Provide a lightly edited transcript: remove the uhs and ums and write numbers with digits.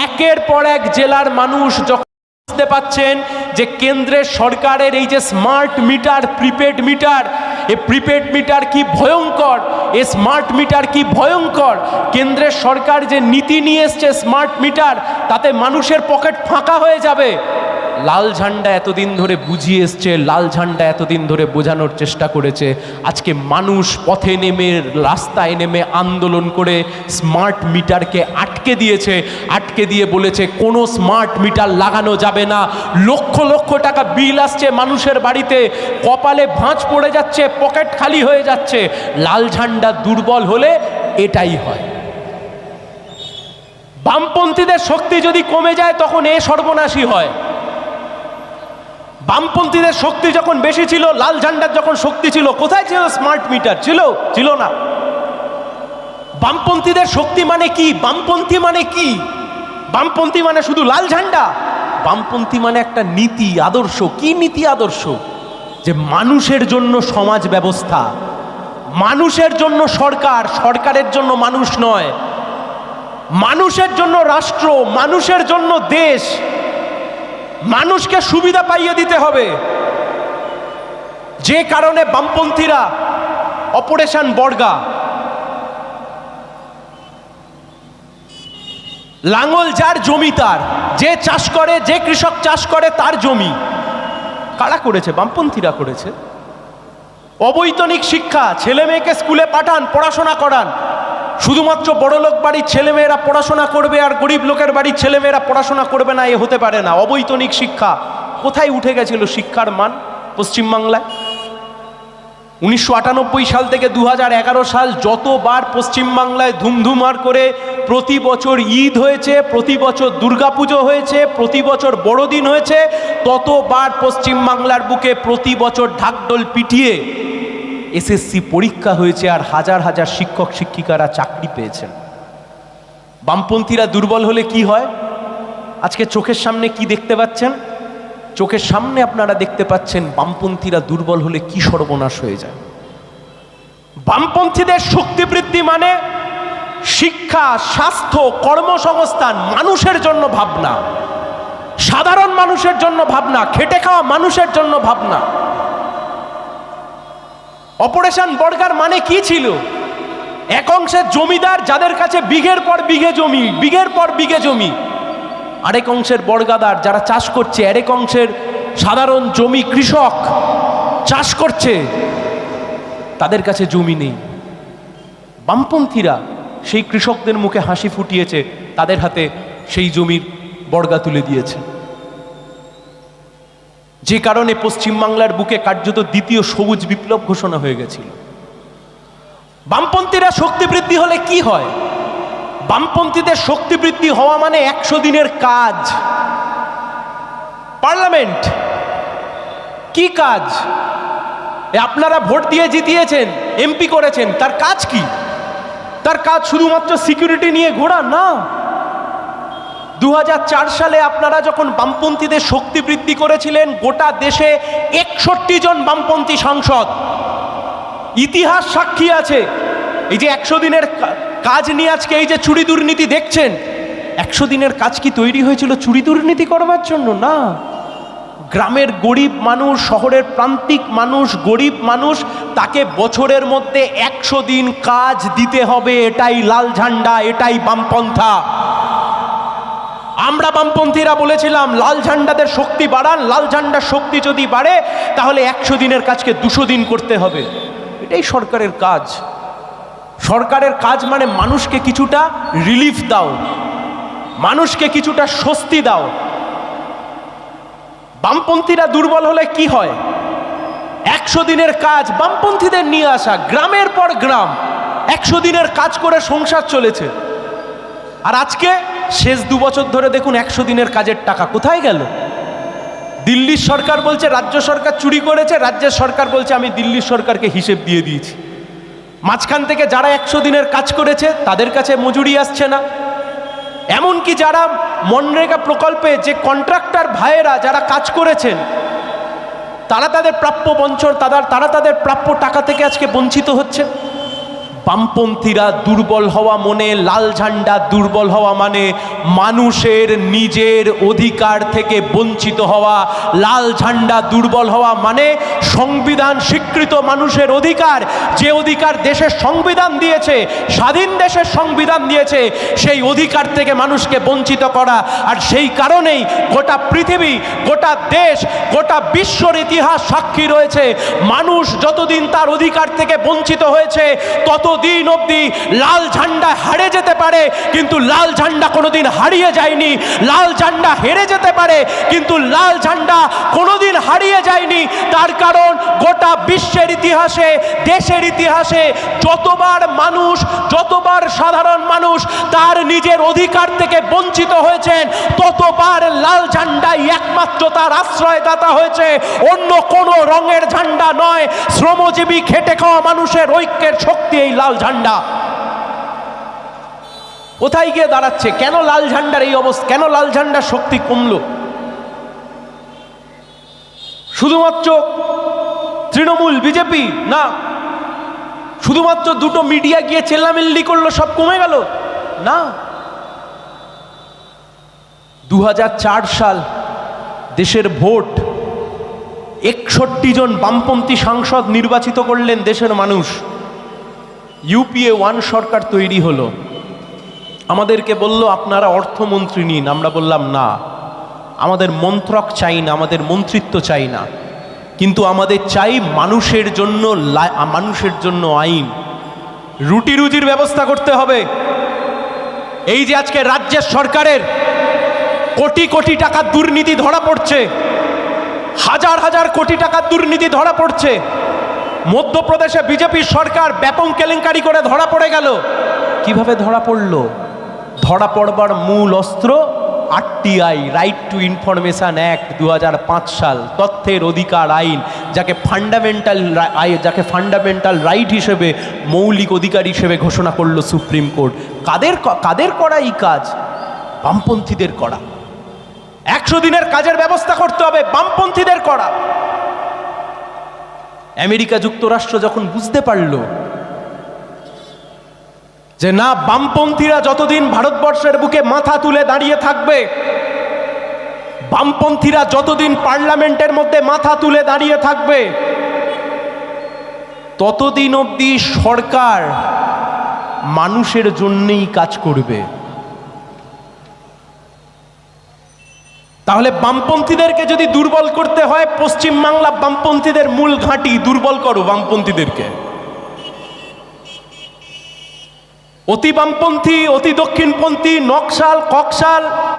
একের পর এক জেলার মানুষ যখন বুঝতে পাচ্ছেন যে কেন্দ্রের সরকারের এই যে স্মার্ট মিটার, প্রিপেড মিটার, এই প্রিপেড মিটার কি ভয়ঙ্কর, এই স্মার্ট মিটার কি ভয়ঙ্কর, কেন্দ্রের সরকার যে নীতি নিয়ে এসছে স্মার্ট মিটার, তাতে মানুষের পকেট ফাঁকা হয়ে যাবে। লাল ঝান্ডা এতদিন ধরে বুঝিয়ে এসছে, লাল ঝান্ডা এতদিন ধরে বোঝানোর চেষ্টা করেছে। আজকে মানুষ পথে নেমে, রাস্তায় নেমে আন্দোলন করে স্মার্ট মিটারকে আটকে দিয়েছে। আটকে দিয়ে বলেছে কোনো স্মার্ট মিটার লাগানো যাবে না। লক্ষ লক্ষ টাকা বিল আসছে মানুষের বাড়িতে, কপালে ভাঁজ পড়ে যাচ্ছে, পকেট খালি হয়ে যাচ্ছে। লাল ঝান্ডা দুর্বল হলে এটাই হয়। বামপন্থীদের শক্তি যদি কমে যায় তখন এ সর্বনাশী হয়। বামপন্থীদের শক্তি যখন বেশি ছিল, লাল ঝান্ডার যখন শক্তি ছিল, কোথায় ছিল স্মার্ট মিটার? ছিল না। বামপন্থীদের শক্তি মানে কি? বামপন্থী মানে কি? বামপন্থী মানে শুধু লাল ঝান্ডা? বামপন্থী মানে একটা নীতি আদর্শ। কি নীতি আদর্শ? যে মানুষের জন্য সমাজ ব্যবস্থা, মানুষের জন্য সরকার, সরকারের জন্য মানুষ নয়, মানুষের জন্য রাষ্ট্র, মানুষের জন্য দেশ, মানুষকে সুবিধা পাইয়ে দিতে হবে। যে কারণে বামপন্থীরা অপারেশন বর্গা, লাঙল যার জমি তার, যে চাষ করে, যে কৃষক চাষ করে তার জমি, কারা করেছে? বামপন্থীরা করেছে। অবৈতনিক শিক্ষা, ছেলে মেয়েকে স্কুলে পাঠান, পড়াশোনা করান, শুধুমাত্র বড়লোক বাড়ির ছেলেমেয়েরা পড়াশোনা করবে আর গরিব লোকের বাড়ির ছেলেমেয়েরা পড়াশোনা করবে না, এ হতে পারে না। অবৈতনিক শিক্ষা কোথায় উঠে গেছিল শিক্ষার মান পশ্চিমবাংলায়? 1998 সাল থেকে 2011 সাল যতবার পশ্চিমবাংলায় ধুমধুমার করে প্রতি বছর ঈদ হয়েছে, প্রতি বছর দুর্গাপুজো হয়েছে, প্রতি বছর বড়দিন হয়েছে, ততবার পশ্চিমবাংলার বুকে প্রতি বছর ঢাকঢোল পিটিয়ে এসএসসি পরীক্ষা হয়েছে আর হাজার হাজার শিক্ষক শিক্ষিকারা চাকরি পেয়েছেন। বামপন্থীরা দুর্বল হলে কি হয়? আজকে চোখের সামনে কি দেখতে পাচ্ছেন? চোখের সামনে আপনারা দেখতে পাচ্ছেন বামপন্থীরা দুর্বল হলে কি সর্বনাশ হয়ে যায়। বামপন্থীদের শক্তি বৃদ্ধি মানে শিক্ষা, স্বাস্থ্য, কর্মসংস্থান, মানুষের জন্য ভাবনা, সাধারণ মানুষের জন্য ভাবনা, খেটে খাওয়া মানুষের জন্য ভাবনা। অপারেশন বর্গার মানে কি ছিল? এক অংশের জমিদার যাদের কাছে বিঘের পর বিঘে জমি, বিঘের পর বিঘে জমি, আরেক অংশের বর্গাদার যারা চাষ করছে, আরেক অংশের সাধারণ জমি, কৃষক চাষ করছে, তাদের কাছে জমি নেই। বামপন্থীরা সেই কৃষকদের মুখে হাসি ফুটিয়েছে, তাদের হাতে সেই জমির বর্গা তুলে দিয়েছে। যে কারণে পশ্চিমবাংলার বুকে কার্যত দ্বিতীয় সবুজ বিপ্লব ঘোষণা হয়ে গেছিল। বামপন্থীরা শক্তি বৃদ্ধি হলে কি হয়? বামপন্থীদের শক্তি বৃদ্ধি হওয়া মানে 100 দিনের কাজ। পার্লামেন্ট কি কাজ? আপনারা ভোট দিয়ে জিতিয়েছেন, এমপি করেছেন, তার কাজ কি? তার কাজ শুধুমাত্র সিকিউরিটি নিয়ে ঘোরা না। 2004 সালে আপনারা যখন বামপন্থীদের শক্তি বৃদ্ধি করেছিলেন, গোটা দেশে 61 জন বামপন্থী সাংসদ, ইতিহাস সাক্ষী আছে। এই যে 100 দিনের কাজ নিয়ে আজকে এই যে চুরি দুর্নীতি দেখছেন, 100 দিনের কাজ কি তৈরি হয়েছিল চুরি দুর্নীতি করবার জন্য? না। গ্রামের গরিব মানুষ, শহরের প্রান্তিক মানুষ, গরিব মানুষ, তাকে বছরের মধ্যে 100 দিন কাজ দিতে হবে। এটাই লাল ঝান্ডা, এটাই বামপন্থা। আমরা বামপন্থীরা বলেছিলাম লাল ঝান্ডাদের শক্তি বাড়ান, লাল ঝান্ডার শক্তি যদি বাড়ে তাহলে 100 দিনের কাজকে 200 দিন করতে হবে। এটাই সরকারের কাজ। সরকারের কাজ মানে মানুষকে কিছুটা রিলিফ দাও, মানুষকে কিছুটা স্বস্তি দাও। বামপন্থীরা দুর্বল হলে কি হয়? 100 দিনের কাজ বামপন্থীদের নিয়ে আসা, গ্রামের পর গ্রাম 100 দিনের কাজ করে সংসার চলেছে। আর আজকে শেষ 2 বছর ধরে দেখুন 100 দিনের কাজের টাকা কোথায় গেল? দিল্লির সরকার বলছে রাজ্য সরকার চুরি করেছে, রাজ্যের সরকার বলছে আমি দিল্লির সরকারকে হিসেব দিয়ে দিয়েছি। মাঝখান থেকে যারা 100 দিনের কাজ করেছে তাদের কাছে মজুরি আসছে না। এমনকি যারা মনরেগা প্রকল্পে যে কন্ট্রাক্টর ভাইয়েরা যারা কাজ করেছেন, তারা তাদের প্রাপ্য বঞ্চন, তারা তাদের প্রাপ্য টাকা থেকে আজকে বঞ্চিত হচ্ছে। বামপন্থীরা দুর্বল হওয়া মানে, লাল ঝান্ডা দুর্বল হওয়া মানে মানুষের নিজের অধিকার থেকে বঞ্চিত হওয়া। লাল ঝান্ডা দুর্বল হওয়া মানে সংবিধান স্বীকৃত মানুষের অধিকার, যে অধিকার দেশের সংবিধান দিয়েছে, স্বাধীন দেশের সংবিধান দিয়েছে, সেই অধিকার থেকে মানুষকে বঞ্চিত করা। আর সেই কারণেই গোটা পৃথিবী, গোটা দেশ, গোটা বিশ্বর ইতিহাস সাক্ষী রয়েছে, মানুষ যতদিন তার অধিকার থেকে বঞ্চিত হয়েছে ততদিন অবধি লাল ঝান্ডা হারে যেতে পারে, কিন্তু লাল ঝান্ডা কোনোদিন হারিয়ে যায়নি। লাল ঝান্ডা হেরে যেতে পারে, কিন্তু লাল ঝান্ডা কোনোদিন হারিয়ে যায়নি। তার কারণ গোটা বিশ্বের ইতিহাসে, দেশের ইতিহাসে যতবার মানুষ, যতবার সাধারণ মানুষ তার নিজের অধিকার থেকে বঞ্চিত হয়েছেন, ততবার লাল ঝান্ডাই একমাত্র তার আশ্রয়দাতা হয়েছে, অন্য কোনো রঙের ঝান্ডা নয়। শ্রমজীবী খেটে খাওয়া মানুষের ঐক্যের শক্তি এই লাল ঝান্ডা। কোথায় গিয়ে দাঁড়াচ্ছে? কেন লাল ঝান্ডার এই অবস্থা? কেন লাল ঝান্ডার শক্তি কমলো? শুধুমাত্র তৃণমূল, বিজেপি না, শুধুমাত্র দুটো মিডিয়া গিয়ে চেল্লামিল্লি করলো সব কমে গেল না। 2004 সাল দেশের ভোট, 61 জন বামপন্থী সাংসদ নির্বাচিত করলেন দেশের মানুষ। ইউপিএ 1 সরকার তৈরি হলো। আমাদেরকে বলল আপনারা অর্থমন্ত্রী নিন। আমরা বললাম না, আমাদের মন্ত্রক চাই না, আমাদের মন্ত্রিত্ব চাই না, কিন্তু আমাদের চাই মানুষের জন্য, মানুষের জন্য আইন। রুটি রুজির ব্যবস্থা করতে হবে। এই যে আজকে রাজ্যের সরকারের কোটি কোটি টাকার দুর্নীতি ধরা পড়ছে, হাজার হাজার কোটি টাকার দুর্নীতি ধরা পড়ছে। মধ্যপ্রদেশে বিজেপির সরকার ব্যাপক কেলেঙ্কারি করে ধরা পড়ে গেল। কিভাবে ধরা পড়ল? ধরা পড়বার মূল অস্ত্র RTI, right two information act 2005 সাল, তথ্যের অধিকার আইন, যাকে ফান্ডামেন্টাল রাইট হিসেবে, মৌলিক অধিকার হিসেবে ঘোষণা করলো সুপ্রিম কোর্ট। কাদের করা এই কাজ? বামপন্থীদের করা। 100 দিনের কাজের ব্যবস্থা করতে হবে, বামপন্থীদের করা। আমেরিকা যুক্তরাষ্ট্র যখন বুঝতে পারল যে না, বামপন্থীরা যতদিন ভারতবর্ষের বুকে মাথা তুলে দাঁড়িয়ে থাকবে, বামপন্থীরা যতদিন পার্লামেন্টের মধ্যে মাথা তুলে দাঁড়িয়ে থাকবে, ততদিন অবধি সরকার মানুষের জন্যই কাজ করবে। তাহলে বামপন্থীদেরকে যদি দুর্বল করতে হয়, পশ্চিমবাংলা বামপন্থীদের মূল ঘাঁটি, দুর্বল করো বামপন্থীদেরকে। অতি বামপন্থী, অতি দক্ষিণপন্থী, নকশাল, ককশাল